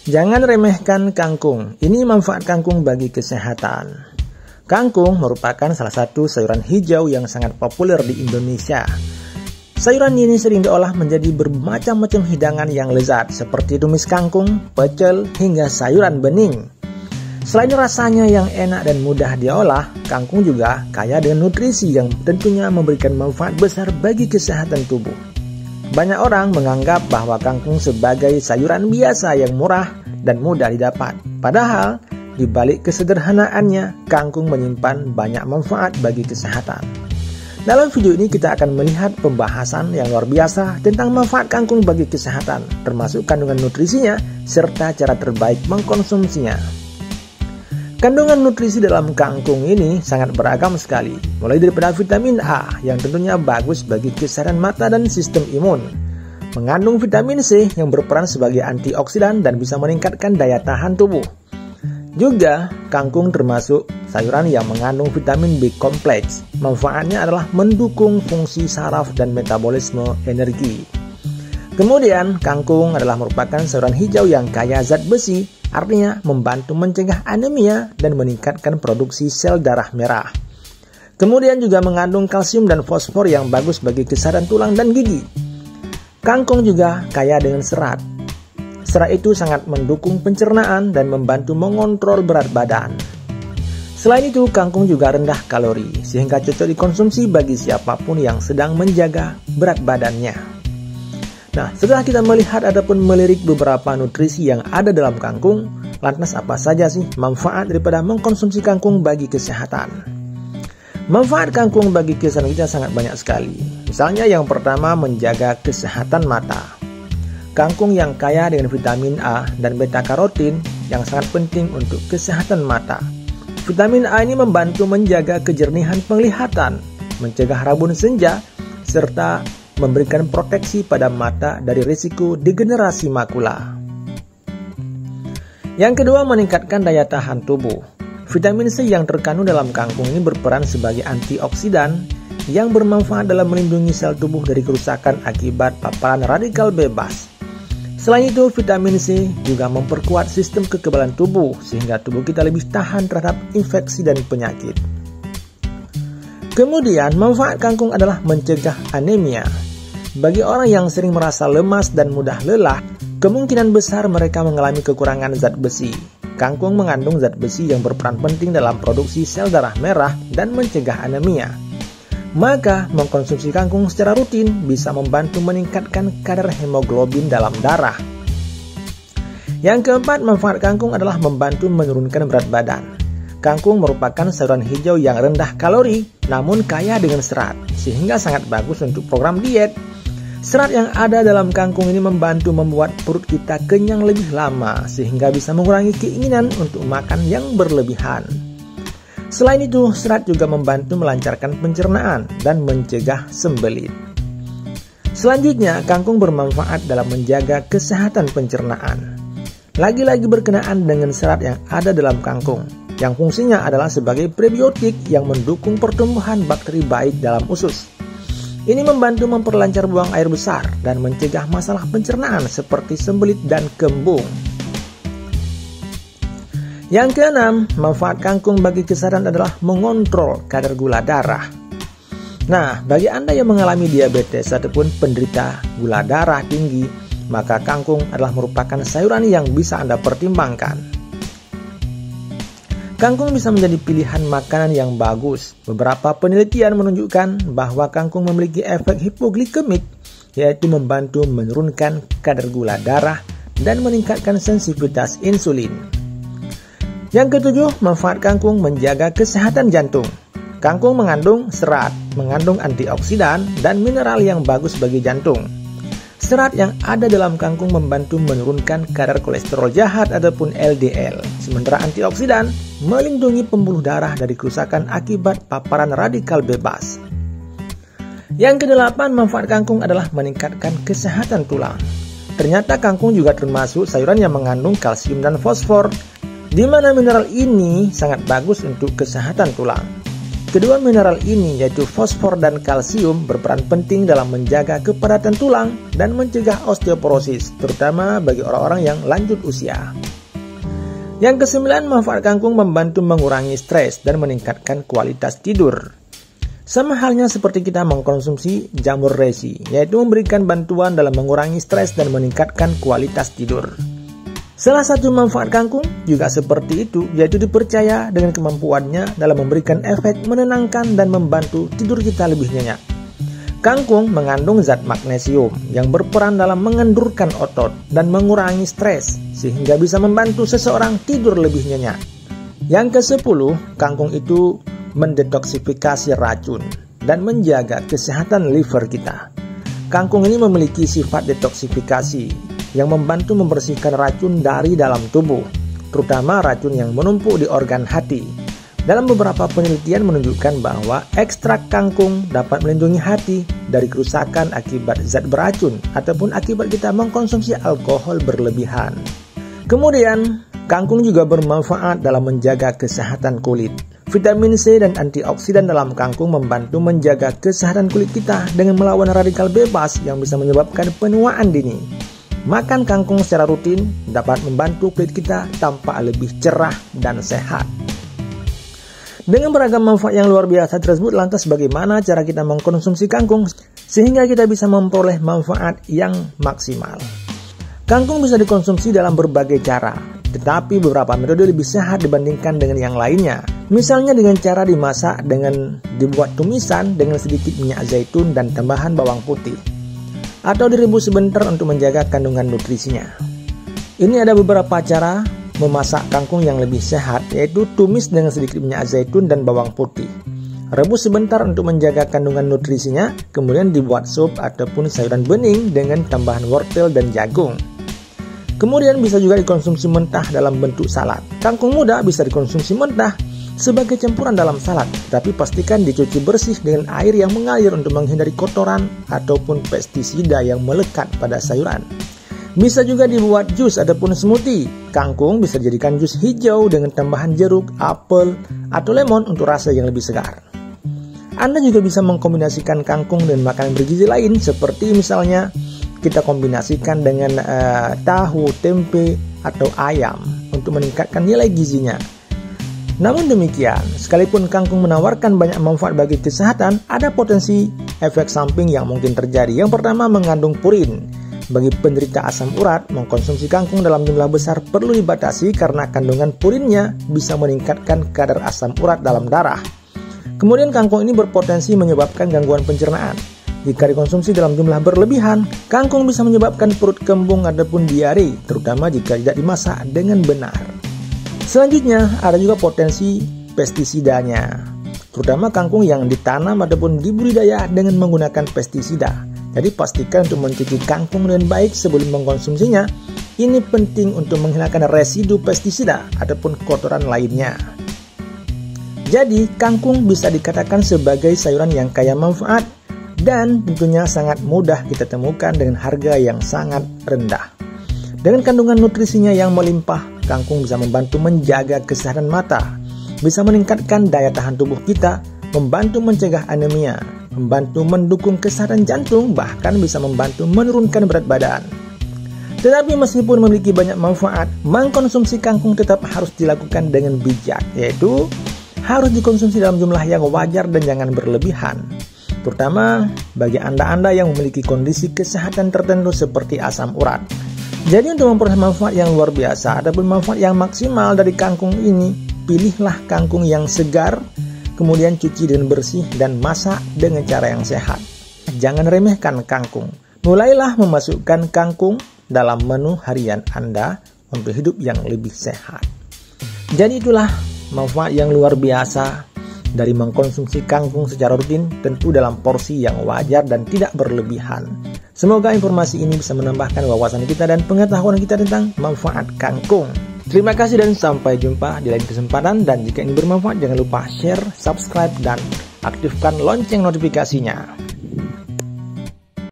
Jangan remehkan kangkung. Ini manfaat kangkung bagi kesehatan. Kangkung merupakan salah satu sayuran hijau yang sangat populer di Indonesia. Sayuran ini sering diolah menjadi bermacam-macam hidangan yang lezat seperti tumis kangkung, pecel, hingga sayuran bening. Selain rasanya yang enak dan mudah diolah, kangkung juga kaya dengan nutrisi yang tentunya memberikan manfaat besar bagi kesehatan tubuh. Banyak orang menganggap bahwa kangkung sebagai sayuran biasa yang murah dan mudah didapat. Padahal, di balik kesederhanaannya, kangkung menyimpan banyak manfaat bagi kesehatan. Dalam video ini kita akan melihat pembahasan yang luar biasa tentang manfaat kangkung bagi kesehatan, termasuk kandungan nutrisinya serta cara terbaik mengkonsumsinya. Kandungan nutrisi dalam kangkung ini sangat beragam sekali, mulai daripada vitamin A yang tentunya bagus bagi kesehatan mata dan sistem imun. Mengandung vitamin C yang berperan sebagai antioksidan dan bisa meningkatkan daya tahan tubuh. Juga, kangkung termasuk sayuran yang mengandung vitamin B kompleks. Manfaatnya adalah mendukung fungsi saraf dan metabolisme energi. Kemudian, kangkung adalah merupakan sayuran hijau yang kaya zat besi, artinya membantu mencegah anemia dan meningkatkan produksi sel darah merah. Kemudian juga mengandung kalsium dan fosfor yang bagus bagi kesehatan tulang dan gigi. Kangkung juga kaya dengan serat. Serat itu sangat mendukung pencernaan dan membantu mengontrol berat badan. Selain itu, kangkung juga rendah kalori, sehingga cocok dikonsumsi bagi siapapun yang sedang menjaga berat badannya. Nah, setelah kita melihat ataupun melirik beberapa nutrisi yang ada dalam kangkung, lantas apa saja sih manfaat daripada mengkonsumsi kangkung bagi kesehatan? Manfaat kangkung bagi kesehatan kita sangat banyak sekali. Misalnya yang pertama, menjaga kesehatan mata. Kangkung yang kaya dengan vitamin A dan beta-karotin yang sangat penting untuk kesehatan mata. Vitamin A ini membantu menjaga kejernihan penglihatan, mencegah rabun senja, serta memberikan proteksi pada mata dari risiko degenerasi makula. Yang kedua, meningkatkan daya tahan tubuh. Vitamin C yang terkandung dalam kangkung ini berperan sebagai antioksidan yang bermanfaat dalam melindungi sel tubuh dari kerusakan akibat paparan radikal bebas. Selain itu, vitamin C juga memperkuat sistem kekebalan tubuh sehingga tubuh kita lebih tahan terhadap infeksi dan penyakit. Kemudian, manfaat kangkung adalah mencegah anemia. Bagi orang yang sering merasa lemas dan mudah lelah, kemungkinan besar mereka mengalami kekurangan zat besi. Kangkung mengandung zat besi yang berperan penting dalam produksi sel darah merah dan mencegah anemia. Maka, mengkonsumsi kangkung secara rutin bisa membantu meningkatkan kadar hemoglobin dalam darah. Yang keempat, manfaat kangkung adalah membantu menurunkan berat badan. Kangkung merupakan sayuran hijau yang rendah kalori, namun kaya dengan serat, sehingga sangat bagus untuk program diet. Serat yang ada dalam kangkung ini membantu membuat perut kita kenyang lebih lama, sehingga bisa mengurangi keinginan untuk makan yang berlebihan. Selain itu, serat juga membantu melancarkan pencernaan dan mencegah sembelit. Selanjutnya, kangkung bermanfaat dalam menjaga kesehatan pencernaan. Lagi-lagi berkenaan dengan serat yang ada dalam kangkung, yang fungsinya adalah sebagai prebiotik yang mendukung pertumbuhan bakteri baik dalam usus. Ini membantu memperlancar buang air besar dan mencegah masalah pencernaan seperti sembelit dan kembung. Yang keenam, manfaat kangkung bagi kesehatan adalah mengontrol kadar gula darah. Nah, bagi Anda yang mengalami diabetes ataupun penderita gula darah tinggi, maka kangkung adalah merupakan sayuran yang bisa Anda pertimbangkan. Kangkung bisa menjadi pilihan makanan yang bagus. Beberapa penelitian menunjukkan bahwa kangkung memiliki efek hipoglikemik, yaitu membantu menurunkan kadar gula darah dan meningkatkan sensitivitas insulin. Yang ketujuh, manfaat kangkung menjaga kesehatan jantung. Kangkung mengandung serat, mengandung antioksidan dan mineral yang bagus bagi jantung. Serat yang ada dalam kangkung membantu menurunkan kadar kolesterol jahat ataupun LDL. Sementara antioksidan melindungi pembuluh darah dari kerusakan akibat paparan radikal bebas. Yang kedelapan, manfaat kangkung adalah meningkatkan kesehatan tulang. Ternyata kangkung juga termasuk sayuran yang mengandung kalsium dan fosfor, di mana mineral ini sangat bagus untuk kesehatan tulang. Kedua mineral ini yaitu fosfor dan kalsium berperan penting dalam menjaga kepadatan tulang dan mencegah osteoporosis, terutama bagi orang-orang yang lanjut usia. Yang kesembilan, manfaat kangkung membantu mengurangi stres dan meningkatkan kualitas tidur. Sama halnya seperti kita mengkonsumsi jamur reishi, yaitu memberikan bantuan dalam mengurangi stres dan meningkatkan kualitas tidur. Salah satu manfaat kangkung juga seperti itu, yaitu dipercaya dengan kemampuannya dalam memberikan efek menenangkan dan membantu tidur kita lebih nyenyak. Kangkung mengandung zat magnesium yang berperan dalam mengendurkan otot dan mengurangi stres, sehingga bisa membantu seseorang tidur lebih nyenyak. Yang ke-10, kangkung itu mendetoksifikasi racun dan menjaga kesehatan liver kita. Kangkung ini memiliki sifat detoksifikasi yang membantu membersihkan racun dari dalam tubuh, terutama racun yang menumpuk di organ hati. Dalam beberapa penelitian menunjukkan bahwa ekstrak kangkung dapat melindungi hati dari kerusakan akibat zat beracun ataupun akibat kita mengkonsumsi alkohol berlebihan. Kemudian, kangkung juga bermanfaat dalam menjaga kesehatan kulit. Vitamin C dan antioksidan dalam kangkung membantu menjaga kesehatan kulit kita dengan melawan radikal bebas yang bisa menyebabkan penuaan dini. Makan kangkung secara rutin dapat membantu kulit kita tampak lebih cerah dan sehat. Dengan beragam manfaat yang luar biasa tersebut, lantas bagaimana cara kita mengkonsumsi kangkung sehingga kita bisa memperoleh manfaat yang maksimal? Kangkung bisa dikonsumsi dalam berbagai cara, tetapi beberapa metode lebih sehat dibandingkan dengan yang lainnya. Misalnya dengan cara dimasak dengan dibuat tumisan dengan sedikit minyak zaitun dan tambahan bawang putih, atau direbus sebentar untuk menjaga kandungan nutrisinya. Ini ada beberapa cara memasak kangkung yang lebih sehat, yaitu tumis dengan sedikit minyak zaitun dan bawang putih, rebus sebentar untuk menjaga kandungan nutrisinya, kemudian dibuat sup ataupun sayuran bening dengan tambahan wortel dan jagung. Kemudian bisa juga dikonsumsi mentah dalam bentuk salad. Kangkung muda bisa dikonsumsi mentah sebagai campuran dalam salad, tapi pastikan dicuci bersih dengan air yang mengalir untuk menghindari kotoran ataupun pestisida yang melekat pada sayuran. Bisa juga dibuat jus ataupun smoothie. Kangkung bisa dijadikan jus hijau dengan tambahan jeruk, apel, atau lemon untuk rasa yang lebih segar. Anda juga bisa mengkombinasikan kangkung dengan makanan bergizi lain, seperti misalnya kita kombinasikan dengan tahu, tempe, atau ayam untuk meningkatkan nilai gizinya. Namun demikian, sekalipun kangkung menawarkan banyak manfaat bagi kesehatan, ada potensi efek samping yang mungkin terjadi. Yang pertama, mengandung purin. Bagi penderita asam urat, mengkonsumsi kangkung dalam jumlah besar perlu dibatasi karena kandungan purinnya bisa meningkatkan kadar asam urat dalam darah. Kemudian kangkung ini berpotensi menyebabkan gangguan pencernaan. Jika dikonsumsi dalam jumlah berlebihan, kangkung bisa menyebabkan perut kembung ataupun diare, terutama jika tidak dimasak dengan benar. Selanjutnya, ada juga potensi pestisidanya, terutama kangkung yang ditanam ataupun dibudidaya dengan menggunakan pestisida. Jadi pastikan untuk mencuci kangkung dengan baik sebelum mengkonsumsinya. Ini penting untuk menghilangkan residu pestisida ataupun kotoran lainnya. Jadi, kangkung bisa dikatakan sebagai sayuran yang kaya manfaat dan tentunya sangat mudah kita temukan dengan harga yang sangat rendah. Dengan kandungan nutrisinya yang melimpah, kangkung bisa membantu menjaga kesehatan mata, bisa meningkatkan daya tahan tubuh kita, membantu mencegah anemia, membantu mendukung kesehatan jantung, bahkan bisa membantu menurunkan berat badan. Tetapi meskipun memiliki banyak manfaat, mengkonsumsi kangkung tetap harus dilakukan dengan bijak, yaitu harus dikonsumsi dalam jumlah yang wajar dan jangan berlebihan. Terutama bagi Anda yang memiliki kondisi kesehatan tertentu seperti asam urat. Jadi untuk memperoleh manfaat yang luar biasa ataupun manfaat yang maksimal dari kangkung ini, pilihlah kangkung yang segar, kemudian cuci dengan bersih dan masak dengan cara yang sehat. Jangan remehkan kangkung. Mulailah memasukkan kangkung dalam menu harian Anda untuk hidup yang lebih sehat. Jadi itulah manfaat yang luar biasa dari mengkonsumsi kangkung secara rutin, tentu dalam porsi yang wajar dan tidak berlebihan. Semoga informasi ini bisa menambahkan wawasan kita dan pengetahuan kita tentang manfaat kangkung. Terima kasih dan sampai jumpa di lain kesempatan. Dan jika ini bermanfaat, jangan lupa share, subscribe, dan aktifkan lonceng notifikasinya.